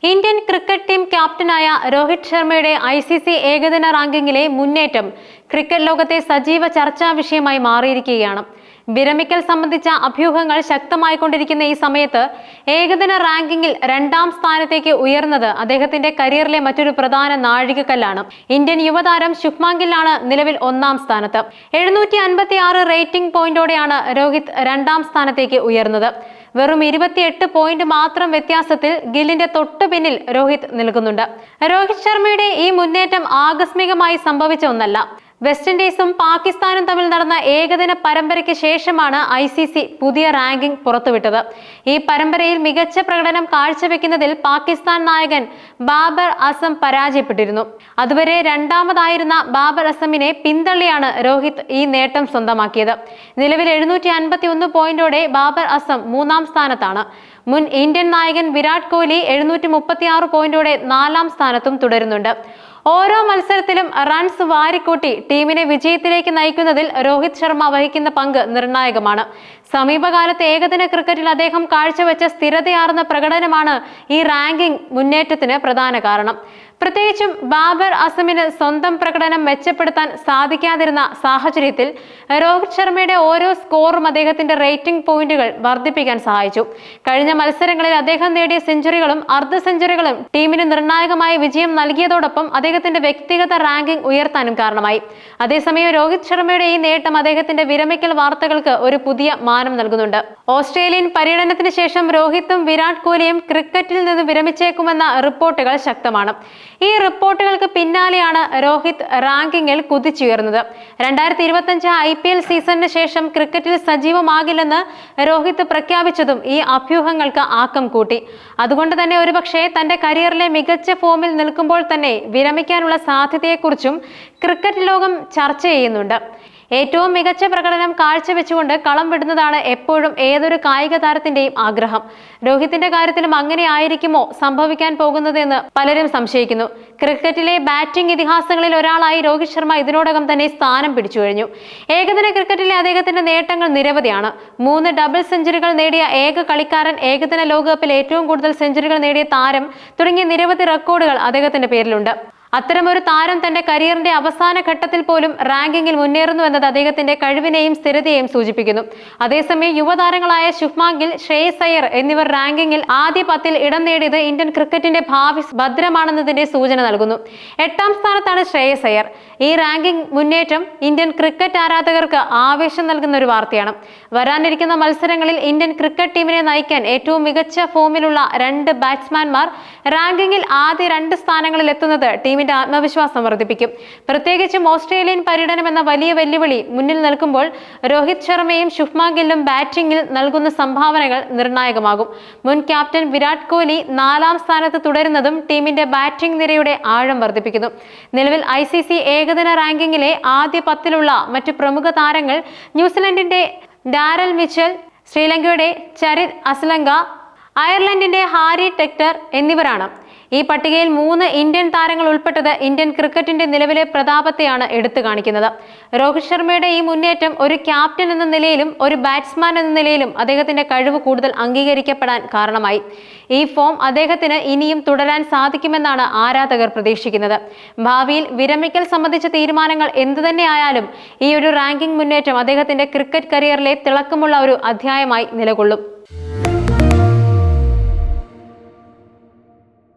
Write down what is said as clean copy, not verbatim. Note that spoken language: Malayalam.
ഇന്ത്യൻ ക്രിക്കറ്റ് ടീം ക്യാപ്റ്റനായ രോഹിത് ശർമ്മയുടെ ICC ഏകദിന റാങ്കിങ്ങിലെ മുന്നേറ്റം ക്രിക്കറ്റ് ലോകത്തെ സജീവ ചർച്ചാ വിഷയമായി മാറിയിരിക്കുകയാണ്. വിരമിക്കൽ സംബന്ധിച്ച അഭ്യൂഹങ്ങൾ ശക്തമായിക്കൊണ്ടിരിക്കുന്ന ഈ സമയത്ത് ഏകദിന റാങ്കിങ്ങിൽ 2ാം സ്ഥാനത്തേക്ക് ഉയർന്നത് അദ്ദേഹത്തിന്റെ കരിയറിലെ മറ്റൊരു പ്രധാന നാഴികക്കല്ലാണ്. ഇന്ത്യൻ യുവതാരം ശുഭ്മാൻ ഗില്ലാണ് നിലവിൽ 1ാം സ്ഥാനത്ത്. 756 റേറ്റിംഗ് പോയിന്റോടെയാണ് രോഹിത് 2ാം സ്ഥാനത്തേക്ക് ഉയർന്നത്. വെറും 28 പോയിന്റ് മാത്രം വ്യത്യാസത്തിൽ ഗില്ലിന്റെ തൊട്ടു പിന്നിൽ രോഹിത് നിൽക്കുന്നുണ്ട്. രോഹിത് ശർമ്മയുടെ ഈ മുന്നേറ്റം ആകസ്മികമായി സംഭവിച്ച ഒന്നല്ല. വെസ്റ്റ് ഇൻഡീസും പാകിസ്ഥാനും തമ്മിൽ നടന്ന ഏകദിന പരമ്പരയ്ക്ക് ശേഷമാണ് ICC പുതിയ റാങ്കിംഗ് പുറത്തുവിട്ടത്. ഈ പരമ്പരയിൽ മികച്ച പ്രകടനം കാഴ്ചവെക്കുന്നതിൽ പാകിസ്ഥാൻ നായകൻ ബാബർ അസം പരാജയപ്പെട്ടിരുന്നു. അതുവരെ 2ാമതായിരുന്ന ബാബർ അസമിനെ പിന്തള്ളിയാണ് രോഹിത് ഈ നേട്ടം സ്വന്തമാക്കിയത്. നിലവിൽ 751 പോയിന്റോടെ ബാബർ അസം 3ാം സ്ഥാനത്താണ്. മുൻ ഇന്ത്യൻ നായകൻ വിരാട് കോഹ്ലി 736 പോയിന്റോടെ 4ാം സ്ഥാനത്തും തുടരുന്നുണ്ട്. ഓരോ മത്സരത്തിലും റൺസ് വാരിക്കൂട്ടി ടീമിനെ വിജയത്തിലേക്ക് നയിക്കുന്നതിൽ രോഹിത് ശർമ്മ വഹിക്കുന്ന പങ്ക് നിർണായകമാണ്. സമീപകാലത്ത് ഏകദിന ക്രിക്കറ്റിൽ അദ്ദേഹം കാഴ്ചവെച്ച സ്ഥിരതയാർന്ന പ്രകടനമാണ് ഈ റാങ്കിംഗ് മുന്നേറ്റത്തിന് പ്രധാന കാരണം. പ്രത്യേകിച്ചും ബാബർ അസമിന് സ്വന്തം പ്രകടനം മെച്ചപ്പെടുത്താൻ സാധിക്കാതിരുന്ന സാഹചര്യത്തിൽ രോഹിത് ശർമ്മയുടെ ഓരോ സ്കോറും അദ്ദേഹത്തിന്റെ റേറ്റിംഗ് പോയിന്റുകൾ വർദ്ധിപ്പിക്കാൻ സഹായിച്ചു. കഴിഞ്ഞ മത്സരങ്ങളിൽ അദ്ദേഹം നേടിയ സെഞ്ചുറികളും അർദ്ധ സെഞ്ചുറികളും ടീമിന് നിർണായകമായ വിജയം നൽകിയതോടൊപ്പം അദ്ദേഹത്തിന്റെ വ്യക്തിഗത റാങ്കിംഗ് ഉയർത്താനും കാരണമായി. അതേസമയം രോഹിത് ശർമ്മയുടെ ഈ നേട്ടം അദ്ദേഹത്തിന്റെ വിരമിക്കൽ വാർത്തകൾക്ക് ഒരു പുതിയ മാനം നൽകുന്നുണ്ട്. ഓസ്ട്രേലിയൻ പര്യടനത്തിന് ശേഷം രോഹിത്തും വിരാട് കോഹ്ലിയും ക്രിക്കറ്റിൽ നിന്ന് വിരമിച്ചേക്കുമെന്ന റിപ്പോർട്ടുകൾ ശക്തമാണ്. ഈ റിപ്പോർട്ടുകൾക്ക് പിന്നാലെയാണ് രോഹിത് റാങ്കിങ്ങിൽ കുതിച്ചുയർന്നത്. 2025 IPL സീസണിന് ശേഷം ക്രിക്കറ്റിൽ സജീവമാകില്ലെന്ന് രോഹിത് പ്രഖ്യാപിച്ചതും ഈ അഭ്യൂഹങ്ങൾക്ക് ആക്കം കൂട്ടി. അതുകൊണ്ട് തന്നെ ഒരുപക്ഷെ തന്റെ കരിയറിലെ മികച്ച ഫോമിൽ നിൽക്കുമ്പോൾ തന്നെ വിരമിക്കാനുള്ള സാധ്യതയെക്കുറിച്ചും ക്രിക്കറ്റ് ലോകം ചർച്ച ചെയ്യുന്നുണ്ട്. ഏറ്റവും മികച്ച പ്രകടനം കാഴ്ചവെച്ചുകൊണ്ട് കളം വിടുന്നതാണ് എപ്പോഴും ഏതൊരു കായിക താരത്തിന്റെയും ആഗ്രഹം. രോഹിത്തിന്റെ കാര്യത്തിലും അങ്ങനെ ആയിരിക്കുമോ സംഭവിക്കാൻ പോകുന്നതെന്ന് പലരും സംശയിക്കുന്നു. ക്രിക്കറ്റിലെ ബാറ്റിംഗ് ഇതിഹാസങ്ങളിൽ ഒരാളായി രോഹിത് ശർമ്മ ഇതിനോടകം തന്നെ സ്ഥാനം പിടിച്ചു കഴിഞ്ഞു. ഏകദിന ക്രിക്കറ്റിലെ അദ്ദേഹത്തിന്റെ നേട്ടങ്ങൾ നിരവധിയാണ്. 3 ഡബിൾ സെഞ്ചുറികൾ നേടിയ ഏക കളിക്കാരൻ, ഏകദിന ലോകകപ്പിൽ ഏറ്റവും കൂടുതൽ സെഞ്ചുറികൾ നേടിയ താരം തുടങ്ങിയ നിരവധി റെക്കോർഡുകൾ അദ്ദേഹത്തിന്റെ പേരിലുണ്ട്. അത്തരമൊരു താരം തന്റെ കരിയറിന്റെ അവസാന ഘട്ടത്തിൽ പോലും റാങ്കിങ്ങിൽ മുന്നേറുന്നു എന്നത് അദ്ദേഹത്തിന്റെ കഴിവിനെയും സ്ഥിരതയെയും സൂചിപ്പിക്കുന്നു. അതേസമയം യുവതാരങ്ങളായ ശുഭ്മാൻ ഗിൽ, ശ്രേയസ് അയ്യർ എന്നിവർ റാങ്കിങ്ങിൽ ആദ്യ 10ൽ ഇടം നേടിയത് ഇന്ത്യൻ ക്രിക്കറ്റിന്റെ ഭാവി ഭദ്രമാണെന്നതിന്റെ സൂചന നൽകുന്നു. 8ാം സ്ഥാനത്താണ് ശ്രേയസ് അയ്യർ. ഈ റാങ്കിംഗ് മുന്നേറ്റം ഇന്ത്യൻ ക്രിക്കറ്റ് ആരാധകർക്ക് ആവേശം നൽകുന്ന ഒരു വാർത്തയാണ്. വരാനിരിക്കുന്ന മത്സരങ്ങളിൽ ഇന്ത്യൻ ക്രിക്കറ്റ് ടീമിനെ നയിക്കാൻ ഏറ്റവും മികച്ച ഫോമിലുള്ള 2 ബാറ്റ്സ്മാൻമാർ റാങ്കിങ്ങിൽ ആദ്യ 2 സ്ഥാനങ്ങളിൽ എത്തുന്നത് ടീമിന്റെ ആത്മവിശ്വാസം വർദ്ധിപ്പിക്കും. പ്രത്യേകിച്ചും ഓസ്ട്രേലിയൻ പര്യടനം എന്ന വലിയ വെല്ലുവിളി മുന്നിൽ നിൽക്കുമ്പോൾ രോഹിത് ശർമ്മയും ശുഭ്മാൻ ഗില്ലും ബാറ്റിംഗിൽ നൽകുന്ന സംഭാവനകൾ നിർണായകമാകും. മുൻ ക്യാപ്റ്റൻ വിരാട് കോഹ്ലി 4ാം സ്ഥാനത്ത് തുടരുന്നതും ടീമിന്റെ ബാറ്റിംഗ് നിരയുടെ ആഴം വർദ്ധിപ്പിക്കുന്നു. നിലവിൽ ICC ഏകദിന റാങ്കിങ്ങിലെ ആദ്യ 10ലുള്ള മറ്റു പ്രമുഖ താരങ്ങൾ ന്യൂസിലൻഡിന്റെ ഡാരൽ മിച്ചൽ, ശ്രീലങ്കയുടെ ചരിത് അസ്ലങ്ക, അയർലൻഡിന്റെ ഹാരി ടെക്ടർ എന്നിവരാണ്. ഈ പട്ടികയിൽ 3 ഇന്ത്യൻ താരങ്ങൾ ഉൾപ്പെട്ടത് ഇന്ത്യൻ ക്രിക്കറ്റിന്റെ നിലവിലെ പ്രതാപത്തെയാണ് എടുത്തു കാണിക്കുന്നത്. രോഹിത് ശർമ്മയുടെ ഈ മുന്നേറ്റം ഒരു ക്യാപ്റ്റൻ എന്ന നിലയിലും ഒരു ബാറ്റ്സ്മാൻ എന്ന നിലയിലും അദ്ദേഹത്തിന്റെ കഴിവ് കൂടുതൽ അംഗീകരിക്കപ്പെടാൻ കാരണമായി. ഈ ഫോം അദ്ദേഹത്തിന് ഇനിയും തുടരാൻ സാധിക്കുമെന്നാണ് ആരാധകർ പ്രതീക്ഷിക്കുന്നത്. ഭാവിയിൽ വിരമിക്കൽ സംബന്ധിച്ച തീരുമാനങ്ങൾ എന്തുതന്നെയായാലും ഈ ഒരു റാങ്കിംഗ് മുന്നേറ്റം അദ്ദേഹത്തിന്റെ ക്രിക്കറ്റ് കരിയറിലെ തിളക്കമുള്ള ഒരു അധ്യായമായി നിലകൊള്ളും.